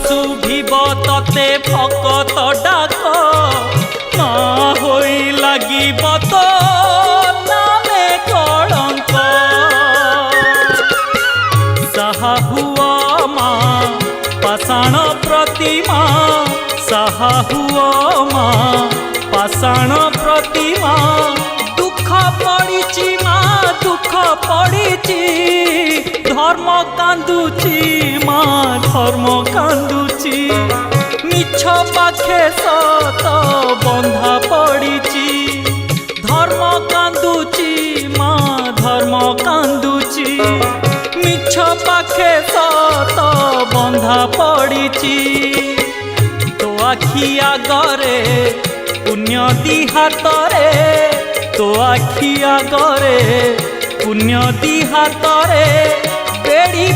শুভিব ততে ভকত ডাক না হই লাগিব তো নামে কলঙ্ক। সাহা হুয়া মা পাষাণ প্রতিমা, সাহা হুয়া মা পাষাণ প্রতিমা। দুঃখ পড়িছি মা দুঃখ পড়িছি, ধর্ম কান্দুছি মা ধর্ম কান্দুছি। মিছ পাখে সত বন্ধা পড়িছি, ধর্ম কান্দুছি মা ধর্ম কান্দুছি। মিছ পাখে সত বন্ধা পড়িছি। তো আখি আগরে পুণ্য দি হাতরে, তো আখি আগরে পুণ্য দি হাতরে।